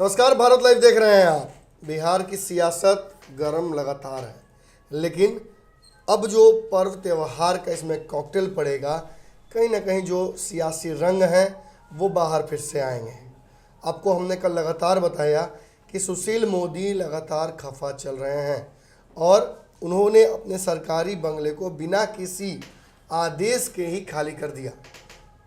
नमस्कार, भारत लाइव देख रहे हैं आप। बिहार की सियासत गर्म लगातार है, लेकिन अब जो पर्व त्यौहार का इसमें कॉकटेल पड़ेगा, कहीं ना कहीं जो सियासी रंग हैं वो बाहर फिर से आएंगे। आपको हमने कल लगातार बताया कि सुशील मोदी लगातार खफा चल रहे हैं और उन्होंने अपने सरकारी बंगले को बिना किसी आदेश के ही खाली कर दिया,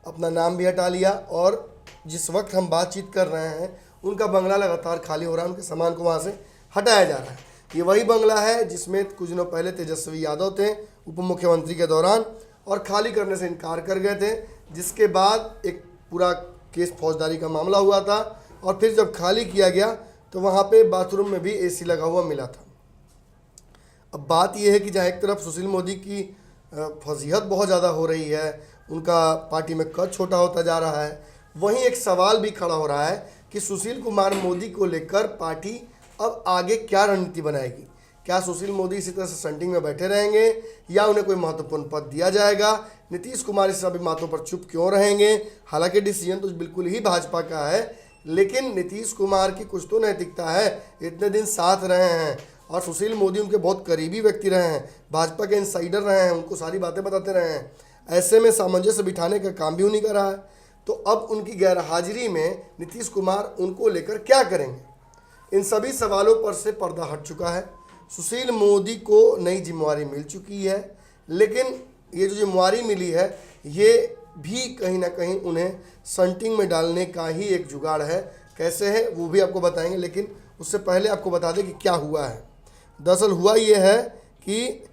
अपना नाम भी हटा लिया और जिस वक्त हम बातचीत कर रहे हैं उनका बंगला लगातार खाली हो रहा है, उनके सामान को वहाँ से हटाया जा रहा है। ये वही बंगला है जिसमें कुछ दिनों पहले तेजस्वी यादव थे उप मुख्यमंत्री के दौरान और खाली करने से इनकार कर गए थे, जिसके बाद एक पूरा केस फौजदारी का मामला हुआ था और फिर जब खाली किया गया तो वहाँ पे बाथरूम में भी एसी लगा हुआ मिला था। अब बात यह है कि जहाँ एक तरफ सुशील मोदी की फजीहत बहुत ज़्यादा हो रही है, उनका पार्टी में कद छोटा होता जा रहा है, वहीं एक सवाल भी खड़ा हो रहा है कि सुशील कुमार मोदी को लेकर पार्टी अब आगे क्या रणनीति बनाएगी। क्या सुशील मोदी इसी तरह से संटिंग में बैठे रहेंगे या उन्हें कोई महत्वपूर्ण पद दिया जाएगा? नीतीश कुमार इस सभी बातों पर चुप क्यों रहेंगे? हालांकि डिसीजन तो बिल्कुल ही भाजपा का है, लेकिन नीतीश कुमार की कुछ तो नैतिकता है। इतने दिन साथ रहे हैं और सुशील मोदी उनके बहुत करीबी व्यक्ति रहे हैं, भाजपा के इनसाइडर रहे हैं, उनको सारी बातें बताते रहे हैं। ऐसे में सामंजस्य बिठाने का काम भी उन्हीं का रहा है। तो अब उनकी गैरहाजिरी में नीतीश कुमार उनको लेकर क्या करेंगे? इन सभी सवालों पर से पर्दा हट चुका है। सुशील मोदी को नई जिम्मेवारी मिल चुकी है, लेकिन ये जो जिम्मेवारी मिली है ये भी कहीं ना कहीं उन्हें संटिंग में डालने का ही एक जुगाड़ है। कैसे है वो भी आपको बताएंगे, लेकिन उससे पहले आपको बता दें कि क्या हुआ है। दरअसल हुआ ये है कि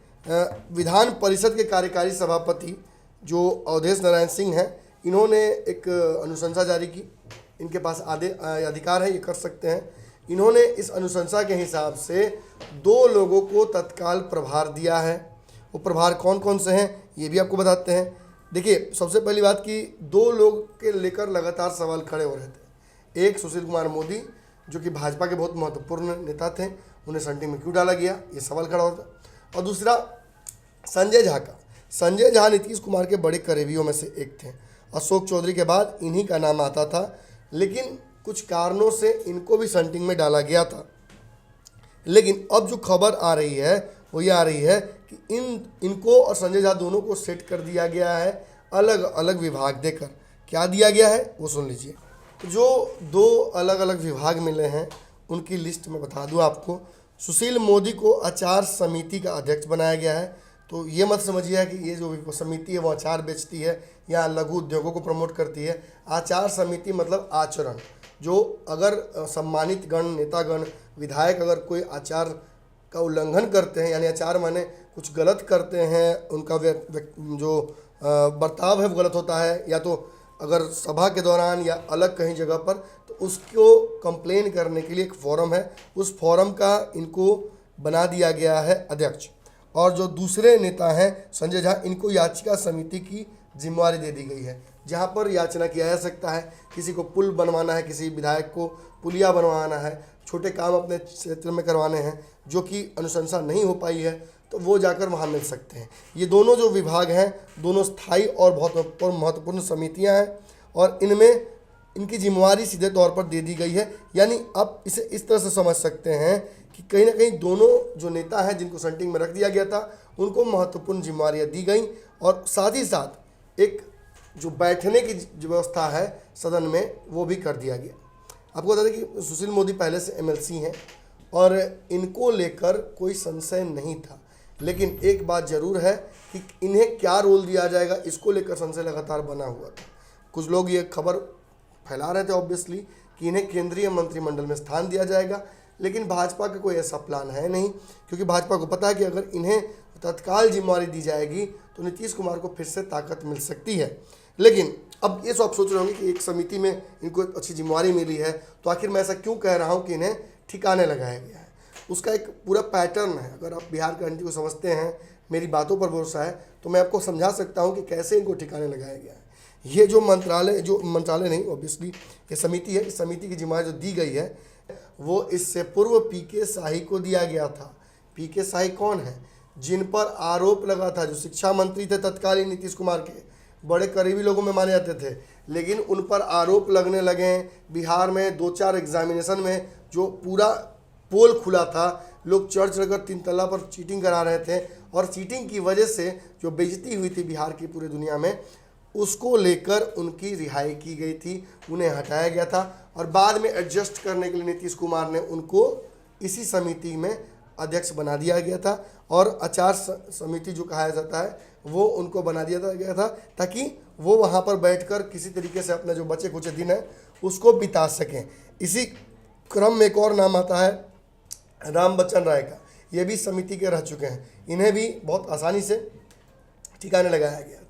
विधान परिषद के कार्यकारी सभापति जो अवधेश नारायण सिंह हैं, इन्होंने एक अनुशंसा जारी की। इनके पास अधिकार है, ये कर सकते हैं। इन्होंने इस अनुशंसा के हिसाब से 2 लोगों को तत्काल प्रभार दिया है। वो प्रभार कौन कौन से हैं ये भी आपको बताते हैं। देखिए, सबसे पहली बात कि 2 लोग के लेकर लगातार सवाल खड़े हो रहे थे। एक सुशील कुमार मोदी जो कि भाजपा के बहुत महत्वपूर्ण नेता थे, उन्हें संटिंग में क्यों डाला गया, ये सवाल खड़ा होता। और दूसरा संजय झा का। संजय झा नीतीश कुमार के बड़े करीबियों में से एक थे। अशोक चौधरी के बाद इन्हीं का नाम आता था, लेकिन कुछ कारणों से इनको भी संटिंग में डाला गया था। लेकिन अब जो खबर आ रही है वो ये आ रही है कि इनको और संजय झा दोनों को सेट कर दिया गया है अलग अलग विभाग देकर। क्या दिया गया है वो सुन लीजिए। जो 2 अलग अलग विभाग मिले हैं उनकी लिस्ट में बता दूं आपको। सुशील मोदी को आचार समिति का अध्यक्ष बनाया गया है। तो ये मत समझिए कि ये जो समिति है वो अचार बेचती है या लघु उद्योगों को प्रमोट करती है। आचार समिति मतलब आचरण, जो अगर सम्मानित गण, नेतागण, विधायक अगर कोई आचार का उल्लंघन करते हैं, यानी आचार माने कुछ गलत करते हैं, उनका जो बर्ताव है वो गलत होता है, या तो अगर सभा के दौरान या अलग कहीं जगह पर, तो उसको कंप्लेन करने के लिए एक फोरम है, उस फोरम का इनको बना दिया गया है अध्यक्ष। और जो दूसरे नेता हैं संजय झा, इनको याचिका समिति की जिम्मेवारी दे दी गई है, जहां पर याचना किया जा सकता है। किसी को पुल बनवाना है, किसी विधायक को पुलिया बनवाना है, छोटे काम अपने क्षेत्र में करवाने हैं जो कि अनुशंसा नहीं हो पाई है, तो वो जाकर वहां मिल सकते हैं। ये दोनों जो विभाग हैं दोनों स्थायी और बहुत महत्वपूर्ण समितियां हैं और इनमें इनकी जिम्मेवारी सीधे तौर पर दे दी गई है। यानी आप इसे इस तरह से समझ सकते हैं कि कहीं ना कहीं दोनों जो नेता हैं जिनको संटिंग में रख दिया गया था उनको महत्वपूर्ण जिम्मेवारियाँ दी गई और साथ ही साथ एक जो बैठने की जो व्यवस्था है सदन में वो भी कर दिया गया। आपको बता दें कि सुशील मोदी पहले से MLC हैं और इनको लेकर कोई संशय नहीं था, लेकिन एक बात ज़रूर है कि इन्हें क्या रोल दिया जाएगा इसको लेकर संशय लगातार बना हुआ था। कुछ लोग ये खबर फैला रहे थे ऑब्वियसली कि इन्हें केंद्रीय मंत्रिमंडल में स्थान दिया जाएगा, लेकिन भाजपा का कोई ऐसा प्लान है नहीं, क्योंकि भाजपा को पता है कि अगर इन्हें तत्काल जिम्मेवारी दी जाएगी तो नीतीश कुमार को फिर से ताकत मिल सकती है। लेकिन अब ये आप सोच रहे होंगे कि एक समिति में इनको अच्छी जिम्मेवारी मिली है, तो आखिर मैं ऐसा क्यों कह रहा हूँ कि इन्हें ठिकाने लगाया गया है। उसका एक पूरा पैटर्न है। अगर आप बिहार की रणनीति को समझते हैं, मेरी बातों पर भरोसा है, तो मैं आपको समझा सकता हूँ कि कैसे इनको ठिकाने लगाया गया है। ये जो मंत्रालय नहीं, ऑब्वियसली ये समिति है, इस समिति की जिम्मेदारी जो दी गई है वो इससे पूर्व PK शाही को दिया गया था। PK शाही कौन है? जिन पर आरोप लगा था, जो शिक्षा मंत्री थे तत्कालीन नीतीश कुमार के, बड़े करीबी लोगों में माने जाते थे, लेकिन उन पर आरोप लगने लगे हैं। बिहार में 2-4 एग्जामिनेशन में जो पूरा पोल खुला था, लोग चढ़ चढ़कर 3 तल्ला पर चीटिंग करा रहे थे, और चीटिंग की वजह से जो बेइज्जती हुई थी बिहार की पूरी दुनिया में, उसको लेकर उनकी रिहाई की गई थी, उन्हें हटाया गया था। और बाद में एडजस्ट करने के लिए नीतीश कुमार ने उनको इसी समिति में अध्यक्ष बना दिया गया था, और आचार समिति जो कहा जाता है वो उनको बना दिया गया था, ताकि वो वहाँ पर बैठकर किसी तरीके से अपने जो बचे कुछ दिन है उसको बिता सकें। इसी क्रम में एक और नाम आता है राम बच्चन राय का, ये भी समिति के रह चुके हैं, इन्हें भी बहुत आसानी से ठिकाने लगाया गया था।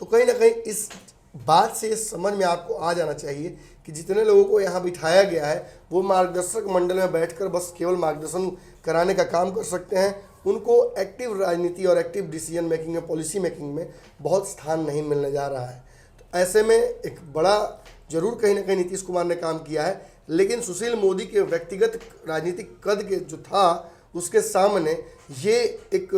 तो कहीं ना कहीं इस बात से समझ में आपको आ जाना चाहिए कि जितने लोगों को यहाँ बिठाया गया है वो मार्गदर्शक मंडल में बैठकर बस केवल मार्गदर्शन कराने का काम कर सकते हैं, उनको एक्टिव राजनीति और एक्टिव डिसीजन मेकिंग में, पॉलिसी मेकिंग में बहुत स्थान नहीं मिलने जा रहा है। तो ऐसे में एक बड़ा जरूर कहीं ना कहीं नीतीश कुमार ने काम किया है, लेकिन सुशील मोदी के व्यक्तिगत राजनीतिक कद के जो था उसके सामने ये एक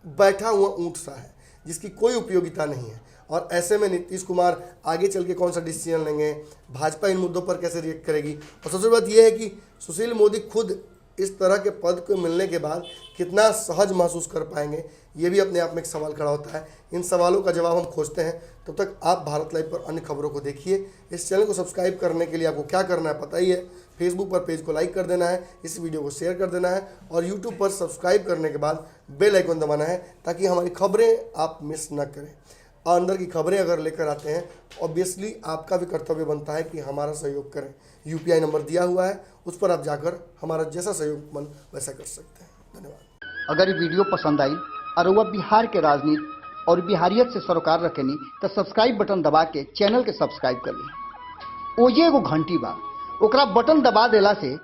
बैठा हुआ ऊंट सा है जिसकी कोई उपयोगिता नहीं है। और ऐसे में नीतीश कुमार आगे चल के कौन सा डिसीजन लेंगे, भाजपा इन मुद्दों पर कैसे रिएक्ट करेगी, और सबसे बड़ी बात यह है कि सुशील मोदी खुद इस तरह के पद को मिलने के बाद कितना सहज महसूस कर पाएंगे, ये भी अपने आप में एक सवाल खड़ा होता है। इन सवालों का जवाब हम खोजते हैं। तब तक आप भारत लाइव पर अन्य खबरों को देखिए। इस चैनल को सब्सक्राइब करने के लिए आपको क्या करना है पता ही है, फेसबुक पर पेज को लाइक कर देना है, इस वीडियो को शेयर कर देना है, और यूट्यूब पर सब्सक्राइब करने के बाद बेल आइकन दबाना है, ताकि हमारी खबरें आप मिस न करें। अंदर की खबरें अगर लेकर आते हैं तो ऑब्वियसली आपका भी कर्तव्य बनता है कि हमारा सहयोग करें। यूपीआई नंबर दिया हुआ है, उस पर आप जाकर हमारा जैसा सहयोग मन वैसा कर सकते हैं। धन्यवाद। अगर ये वीडियो पसंद आई और वह बिहार के राजनीति और बिहारियत से सरोकार रखेनी तो सब्सक्राइब बटन दबा के चैनल के सब्सक्राइब कर ली। ओजे एगो घंटी बा, ओकरा बटन दबा देला से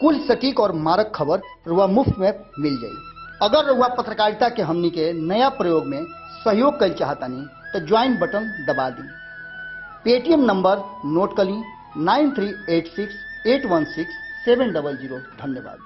कुल सटीक और मारक खबर रुआ मुफ्त में मिल जाई। अगर रुआ पत्रकारिता के हमनी के नया प्रयोग में सहयोग कर चाहतानी तो ज्वाइन बटन दबा दी। पेटीएम नंबर नोट कर ली 9386816700। धन्यवाद।